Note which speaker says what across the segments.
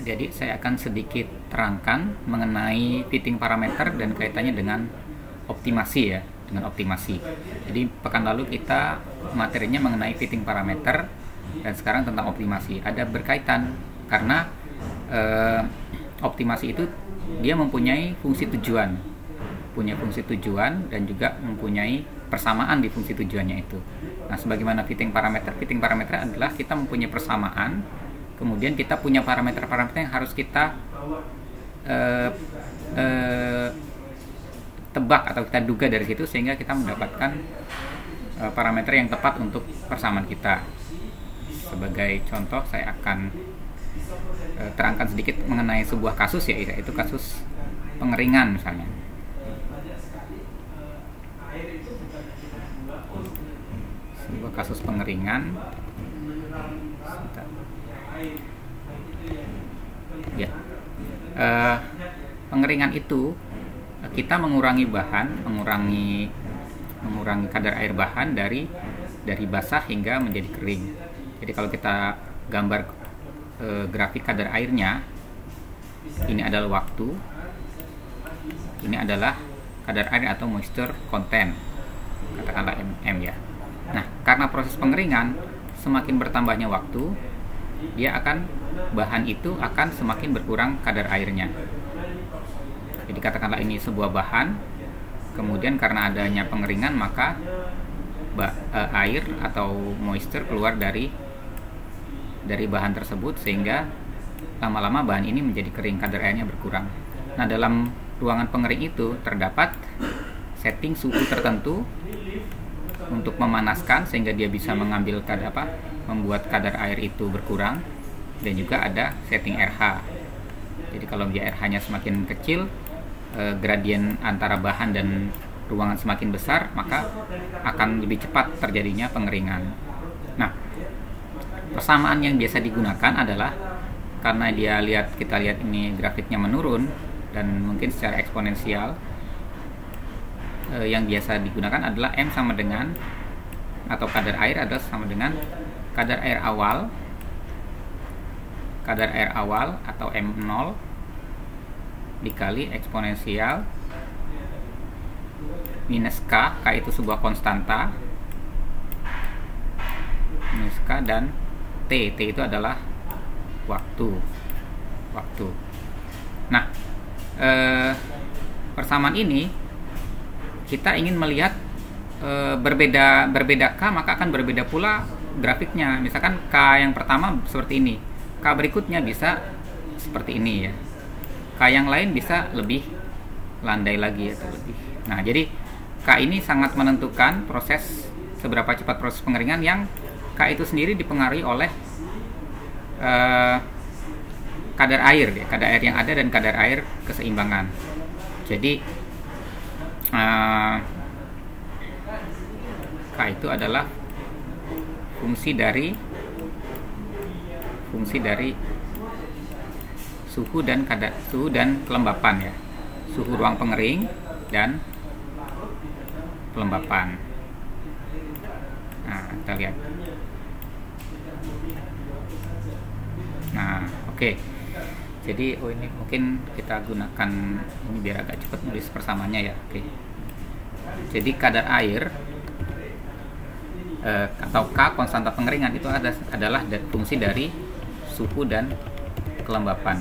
Speaker 1: Jadi saya akan sedikit terangkan mengenai fitting parameter dan kaitannya dengan optimasi ya, dengan optimasi. Jadi pekan lalu kita materinya mengenai fitting parameter dan sekarang tentang optimasi. Ada berkaitan karena optimasi itu dia mempunyai fungsi tujuan, punya fungsi tujuan dan juga mempunyai persamaan di fungsi tujuannya itu. Nah, sebagaimana fitting parameter adalah kita mempunyai persamaan, kemudian kita punya parameter-parameter yang harus kita tebak atau kita duga dari situ sehingga kita mendapatkan parameter yang tepat untuk persamaan kita. Sebagai contoh, saya akan terangkan sedikit mengenai sebuah kasus, yaitu kasus pengeringan misalnya. Sebuah kasus pengeringan. Ya, pengeringan itu kita mengurangi bahan, mengurangi kadar air bahan dari basah hingga menjadi kering. Jadi kalau kita gambar grafik kadar airnya, ini adalah waktu, ini adalah kadar air atau moisture content, katakanlah mm ya. Nah, karena proses pengeringan semakin bertambahnya waktu, bahan itu akan semakin berkurang kadar airnya. Jadi katakanlah ini sebuah bahan, kemudian karena adanya pengeringan maka air atau moisture keluar dari bahan tersebut sehingga lama-lama bahan ini menjadi kering, kadar airnya berkurang. Nah, dalam ruangan pengering itu terdapat setting suhu tertentu untuk memanaskan sehingga dia bisa membuat kadar air itu berkurang, dan juga ada setting RH. Jadi kalau dia RH-nya semakin kecil, gradien antara bahan dan ruangan semakin besar, maka akan lebih cepat terjadinya pengeringan. Nah, persamaan yang biasa digunakan adalah karena kita lihat ini grafiknya menurun dan mungkin secara eksponensial, yang biasa digunakan adalah M sama dengan, atau kadar air adalah sama dengan kadar air awal atau M0 dikali eksponensial minus K itu sebuah konstanta, minus K, dan T itu adalah waktu. Nah, persamaan ini kita ingin melihat berbeda K, maka akan berbeda pula grafiknya. Misalkan K yang pertama seperti ini, K berikutnya bisa seperti ini ya, K yang lain bisa lebih landai lagi atau lebih. Nah, jadi K ini sangat menentukan seberapa cepat proses pengeringan, yang K itu sendiri dipengaruhi oleh kadar air yang ada dan kadar air keseimbangan. Jadi K itu adalah fungsi dari suhu dan kelembapan ya, suhu ruang pengering dan kelembapan. Nah, kita lihat. Nah, oke. Jadi ini mungkin kita gunakan ini biar agak cepat nulis persamaannya ya. Oke. Jadi kadar air atau K, konstanta pengeringan, itu adalah fungsi dari suhu dan kelembapan.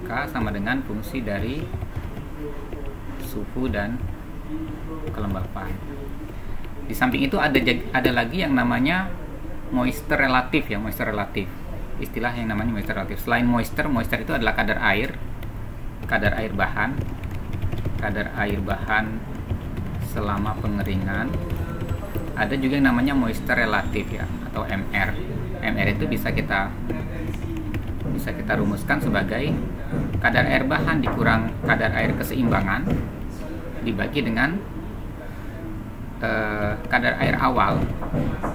Speaker 1: K sama dengan fungsi dari suhu dan kelembapan. Di samping itu ada lagi yang namanya moisture relatif ya, moisture relatif. Istilah yang namanya moisture relatif. Selain moisture itu adalah kadar air bahan selama pengeringan. Ada juga yang namanya moisture relatif ya, atau MR. MR itu bisa kita rumuskan sebagai kadar air bahan dikurang kadar air keseimbangan dibagi dengan kadar air awal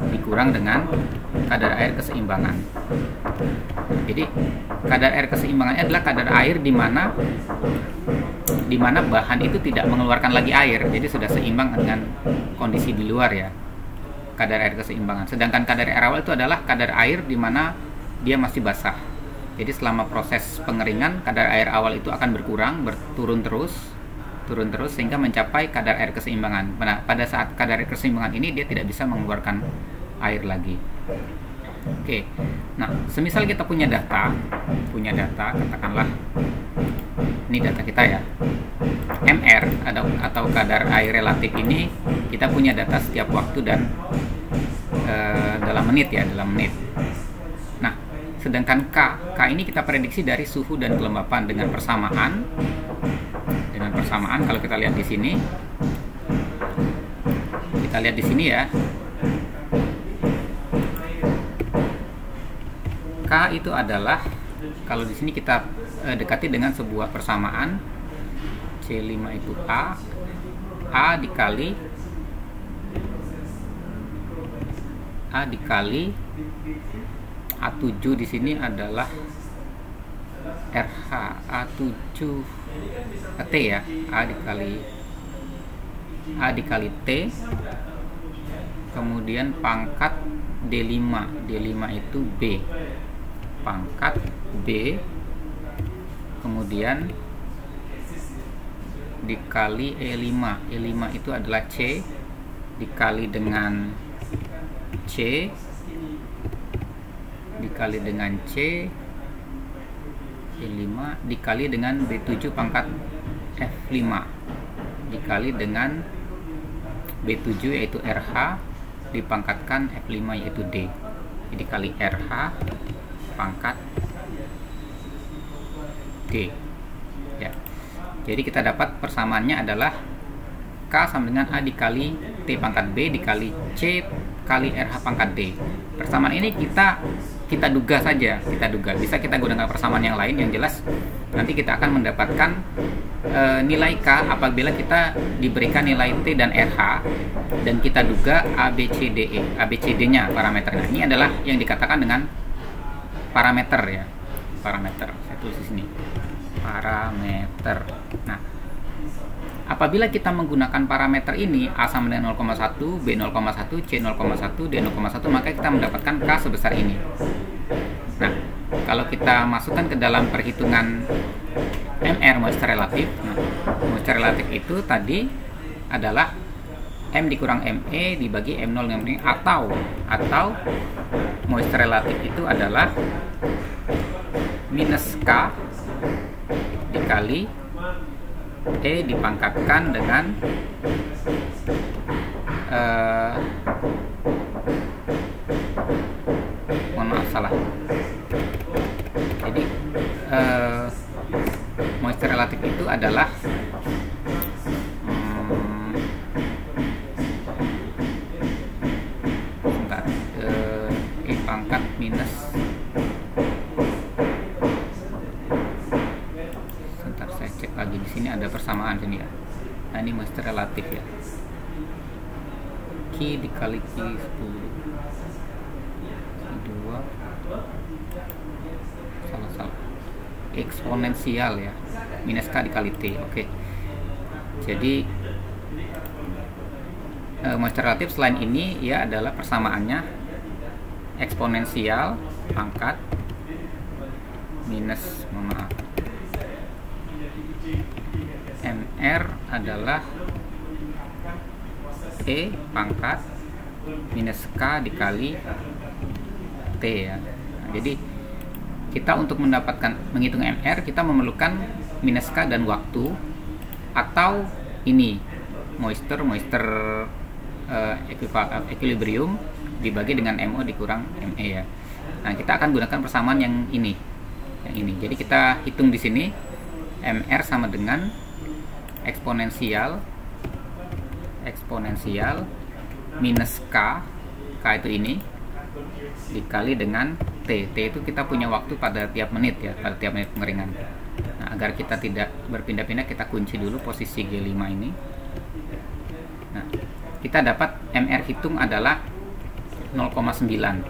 Speaker 1: dikurang dengan kadar air keseimbangan. Jadi kadar air keseimbangannya adalah kadar air di mana bahan itu tidak mengeluarkan lagi air, jadi sudah seimbang dengan kondisi di luar ya. kadar air keseimbangan. Sedangkan kadar air awal itu adalah kadar air di mana dia masih basah. Jadi selama proses pengeringan, kadar air awal itu akan berkurang, turun terus sehingga mencapai kadar air keseimbangan. Nah, pada saat kadar air keseimbangan ini dia tidak bisa mengeluarkan air lagi. Oke. Nah, semisal kita punya data, katakanlah ini data kita ya. MR atau kadar air relatif ini kita punya data setiap waktu dan dalam menit. Nah, sedangkan K ini kita prediksi dari suhu dan kelembapan dengan persamaan kalau kita lihat di sini. Kita lihat di sini ya. K itu adalah, kalau di sini kita dekati dengan sebuah persamaan, C5 itu A dikali A7 di sini adalah RH, A7 T ya, A dikali T, kemudian pangkat D5 itu B, pangkat B, kemudian dikali E5 itu adalah C dikali dengan C dikali dengan C, E5 dikali dengan B7 pangkat F5 dikali dengan B7 yaitu RH dipangkatkan F5 yaitu D, jadi kali RH pangkat D ya. Jadi kita dapat persamaannya adalah K sama dengan A dikali T pangkat B dikali C kali RH pangkat D. Persamaan ini kita duga saja, bisa kita gunakan persamaan yang lain. Yang jelas nanti kita akan mendapatkan nilai K apabila kita diberikan nilai T dan RH dan kita duga ABCD-nya parameternya. Ini adalah yang dikatakan dengan parameter ya, parameter. Saya tulis di sini, parameter. Nah, apabila kita menggunakan parameter ini A sama dengan 0,1, B 0,1, C 0,1, D 0,1, maka kita mendapatkan K sebesar ini. Nah, kalau kita masukkan ke dalam perhitungan MR moisture relatif, nah, moisture relatif itu tadi adalah M dikurang ME dibagi M0 dengan ME, atau moisture relatif itu adalah minus K dikali E dipangkatkan dengan mohon maaf salah. Jadi moisture relatif itu adalah E pangkat minus, sebentar saya cek lagi, di sini ada persamaan sini ya. Nah, ini moisture relatif ya, Q dikali Q 10 Q2 salah eksponensial ya, minus K dikali T. Oke. Jadi moisture relatif selain ini ya adalah persamaannya eksponensial pangkat minus, maaf, MR adalah E pangkat minus K dikali T ya. Nah, jadi kita untuk menghitung MR kita memerlukan minus K dan waktu, atau ini moisture equilibrium dibagi dengan MO dikurang ME ya. Nah, kita akan gunakan persamaan yang ini. Jadi kita hitung di sini MR sama dengan eksponensial minus K itu ini dikali dengan T itu kita punya waktu pada tiap menit ya, pada tiap menit pengeringan. Nah, agar kita tidak berpindah-pindah, kita kunci dulu posisi G5 ini. Nah, kita dapat MR hitung adalah 0,9,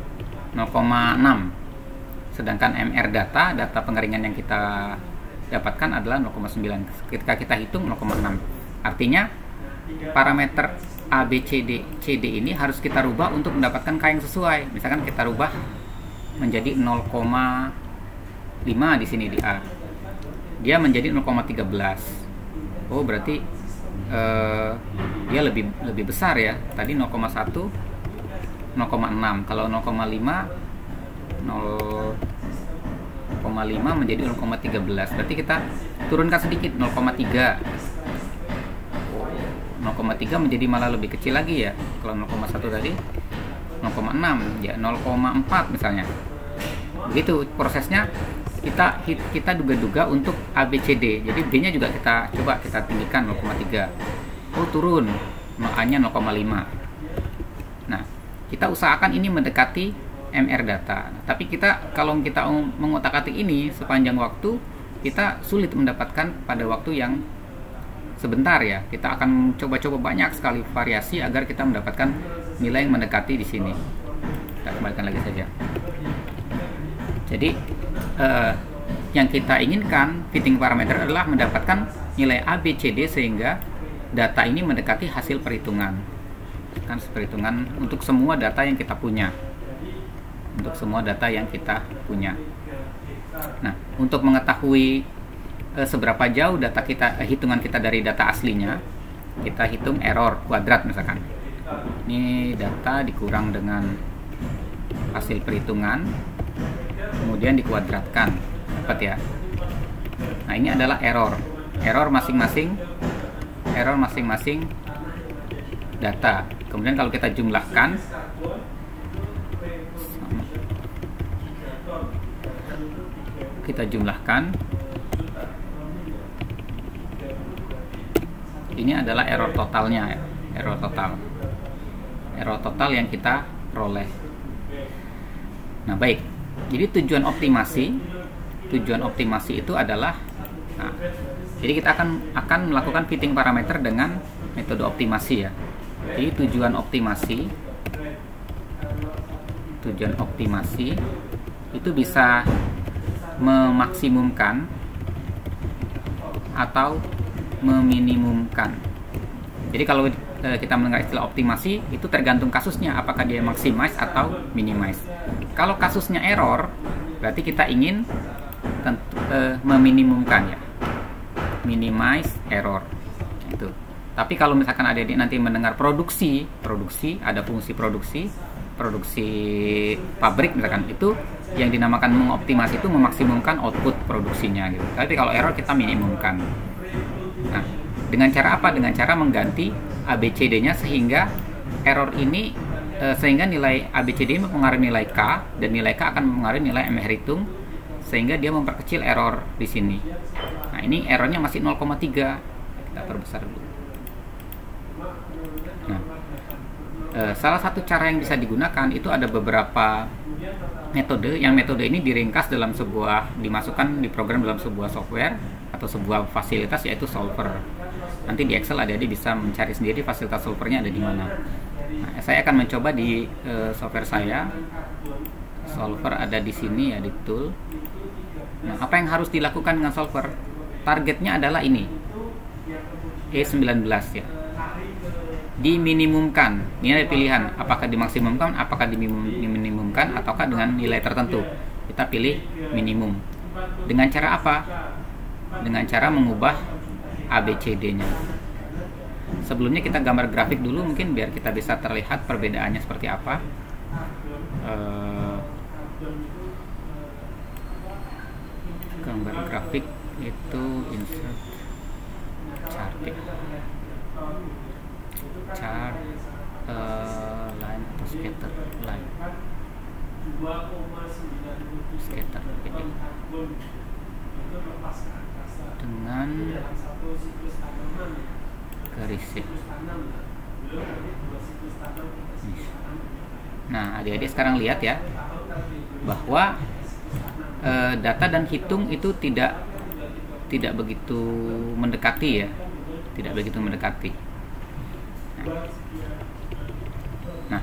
Speaker 1: 0,6. Sedangkan MR data pengeringan yang kita dapatkan adalah 0,9. Ketika kita hitung 0,6. Artinya parameter A, B, C, D, ini harus kita rubah untuk mendapatkan K yang sesuai. Misalkan kita rubah menjadi 0,5 di sini di A. Dia menjadi 0,13. Oh, berarti dia lebih besar ya. Tadi 0,1, 0,6. Kalau 0,5 menjadi 0,13. Berarti kita turunkan sedikit, 0,3. 0,3 menjadi malah lebih kecil lagi ya. Kalau 0,1 tadi 0,6 ya, 0,4 misalnya. Begitu prosesnya. Kita duga-duga untuk A, B, C, D. Jadi B nya juga kita tinggikan 0,3. Oh, turun, A nya 0,5. Nah, kita usahakan ini mendekati MR data. Tapi kalau kita mengotak-atik ini sepanjang waktu, kita sulit mendapatkan pada waktu yang sebentar ya. Kita akan coba-coba banyak sekali variasi agar kita mendapatkan nilai yang mendekati di sini. Kita kembalikan lagi saja. Jadi yang kita inginkan fitting parameter adalah mendapatkan nilai A, B, C, D sehingga data ini mendekati hasil perhitungan. Kan perhitungan untuk semua data yang kita punya. Nah, untuk mengetahui seberapa jauh data hitungan kita dari data aslinya, kita hitung error kuadrat misalkan. Ini data dikurang dengan hasil perhitungan, kemudian dikuadratkan, dapat ya. Nah, ini adalah error masing-masing data. Kemudian kalau kita jumlahkan, ini adalah error totalnya, error total yang kita peroleh. Nah, baik. Jadi tujuan optimasi itu adalah, jadi kita akan melakukan fitting parameter dengan metode optimasi ya. Jadi tujuan optimasi itu bisa memaksimumkan atau meminimumkan. Jadi kalau kita mendengar istilah optimasi, itu tergantung kasusnya, apakah dia maximize atau minimize. Kalau kasusnya error, berarti kita ingin meminimumkan ya, minimize error itu. Tapi kalau misalkan adik-adik nanti mendengar produksi, ada fungsi produksi pabrik misalkan, itu yang dinamakan mengoptimasi itu memaksimumkan output produksinya gitu. Tapi kalau error kita minimumkan. Nah, dengan cara apa? Dengan cara mengganti ABCD-nya sehingga error ini sehingga nilai ABCD mempengaruhi nilai K, dan nilai K akan mempengaruhi nilai MR hitung, sehingga dia memperkecil error di sini. Nah, ini errornya masih 0,3. Kita perbesar dulu. Nah, salah satu cara yang bisa digunakan itu ada beberapa metode. Yang metode ini diringkas dimasukkan di program dalam sebuah software atau sebuah fasilitas, yaitu solver. Nanti di Excel adik-adik bisa mencari sendiri fasilitas solvernya ada di mana. Nah, saya akan mencoba di software saya. Solver ada di sini ya, di tool. Nah, apa yang harus dilakukan dengan solver? Targetnya adalah ini, E19 ya. Diminimumkan. Ini ada pilihan, apakah dimaksimumkan, apakah diminimumkan, ataukah dengan nilai tertentu. Kita pilih minimum. Dengan cara apa? Dengan cara mengubah ABCD-nya. Sebelumnya kita gambar grafik dulu mungkin biar kita bisa terlihat perbedaannya seperti apa. Gambar grafik itu insert chart ya. Chart line atau scatter line, scatter ini dengan garis ya. Nah, adik-adik sekarang lihat ya bahwa data dan hitung itu tidak begitu mendekati ya, tidak begitu mendekati. Nah,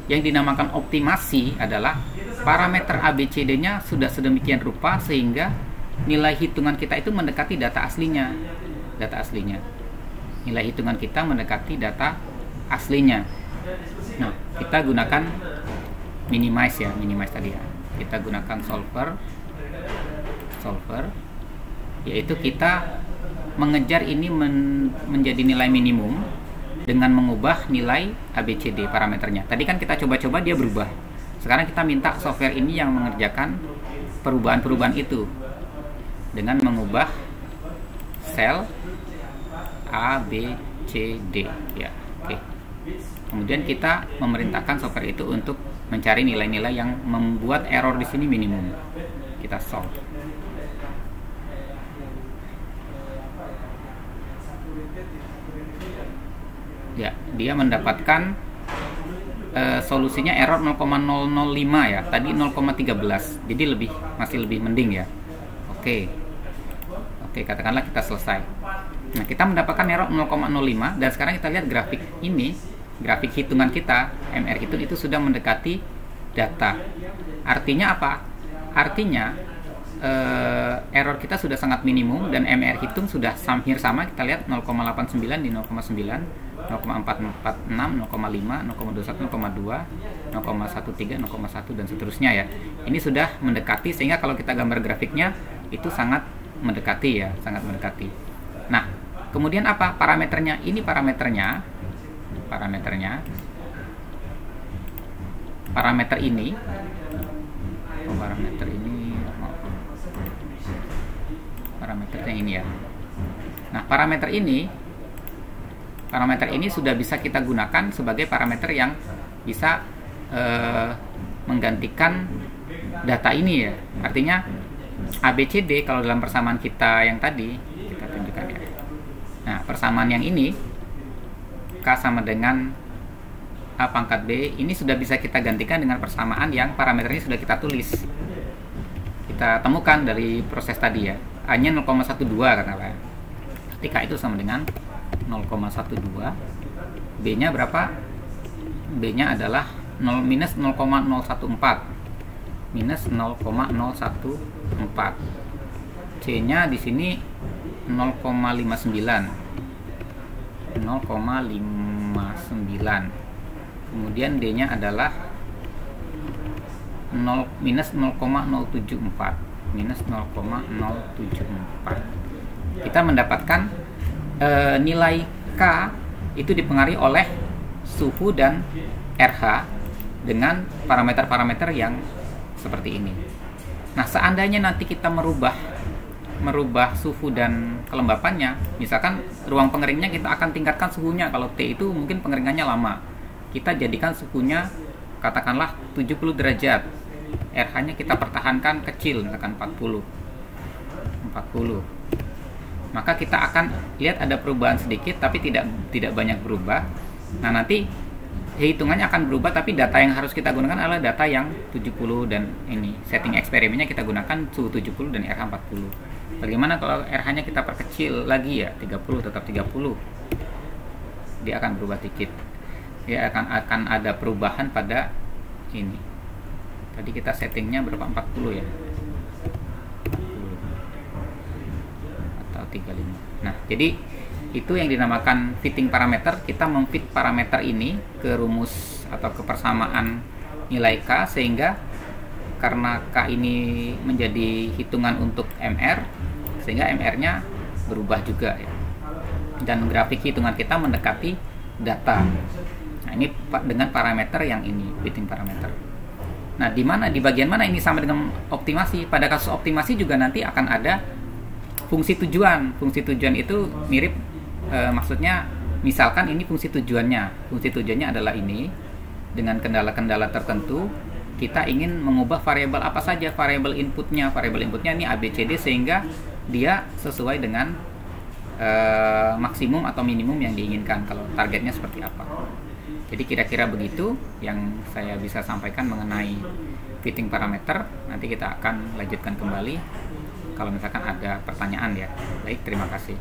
Speaker 1: yang dinamakan optimasi adalah parameter ABCD-nya sudah sedemikian rupa sehingga nilai hitungan kita itu mendekati data aslinya. Nilai hitungan kita mendekati data aslinya. Nah, kita gunakan minimize ya, minimize tadi ya. Kita gunakan solver, yaitu kita mengejar ini menjadi nilai minimum dengan mengubah nilai ABCD parameternya. Tadi kan kita coba-coba dia berubah. Sekarang kita minta software ini yang mengerjakan perubahan-perubahan itu dengan mengubah sel A, B, C, D ya. Oke. Kemudian kita memerintahkan software itu untuk mencari nilai-nilai yang membuat error di sini minimum. Kita solve. Ya, dia mendapatkan solusinya error 0,005 ya. Tadi 0,13. Jadi masih lebih mending ya. Oke, katakanlah kita selesai. Nah, kita mendapatkan error 0,05 dan sekarang kita lihat grafik ini, grafik hitungan kita, MR hitung itu sudah mendekati data. Artinya apa? Artinya error kita sudah sangat minimum dan MR hitung sudah hampir sama. Kita lihat 0,89 di 0,9, 0,446, 0,5, 0,21, 0,2, 0,13, 0,1 dan seterusnya ya. Ini sudah mendekati sehingga kalau kita gambar grafiknya itu sangat mendekati ya, sangat mendekati. Nah, kemudian apa parameternya? Ini parameter ini parameternya ini ya. Nah, parameter ini sudah bisa kita gunakan sebagai parameter yang bisa menggantikan data ini ya. Artinya ABCD kalau dalam persamaan kita yang tadi kita tunjukkan ya. Nah, persamaan yang ini K sama dengan A pangkat B ini sudah bisa kita gantikan dengan persamaan yang parameternya sudah kita tulis. Kita temukan dari proses tadi ya. A-nya 0,12 katakanlah. Ketika itu sama dengan 0,12. B-nya berapa? B-nya adalah minus 0,014. Minus 0,014. C-nya di sini 0,59. 0,59. Kemudian D-nya adalah minus 0,074. Minus 0,074. Kita mendapatkan nilai K itu dipengaruhi oleh suhu dan RH dengan parameter-parameter yang seperti ini. Nah, seandainya nanti kita merubah suhu dan kelembapannya, misalkan ruang pengeringnya kita akan tingkatkan suhunya. Kalau T itu mungkin pengeringannya lama, kita jadikan suhunya katakanlah 70 derajat. RH-nya kita pertahankan kecil, misalkan 40. Maka kita akan lihat ada perubahan sedikit tapi tidak banyak berubah. Nah, nanti hitungannya akan berubah tapi data yang harus kita gunakan adalah data yang 70 dan ini setting eksperimennya kita gunakan suhu 70 dan RH 40. Bagaimana kalau RH-nya kita perkecil lagi ya, 30 tetap 30. Dia akan berubah dikit. Dia akan ada perubahan pada ini. Tadi kita settingnya berapa? 40 ya. 40. Atau 35. Nah, jadi itu yang dinamakan fitting parameter. Kita memfit parameter ini ke rumus atau ke persamaan nilai K, sehingga karena K ini menjadi hitungan untuk MR, sehingga MR-nya berubah juga ya. Dan grafik hitungan kita mendekati data. Nah, ini dengan parameter yang ini, fitting parameter. Nah, di bagian mana ini sama dengan optimasi? Pada kasus optimasi juga nanti akan ada fungsi tujuan. Fungsi tujuan itu mirip, maksudnya misalkan ini fungsi tujuannya. Fungsi tujuannya adalah ini, dengan kendala-kendala tertentu kita ingin mengubah variabel apa saja, variabel inputnya ini ABCD sehingga dia sesuai dengan maksimum atau minimum yang diinginkan kalau targetnya seperti apa. Jadi kira-kira begitu yang saya bisa sampaikan mengenai fitting parameter. Nanti kita akan lanjutkan kembali kalau misalkan ada pertanyaan ya. Baik, terima kasih.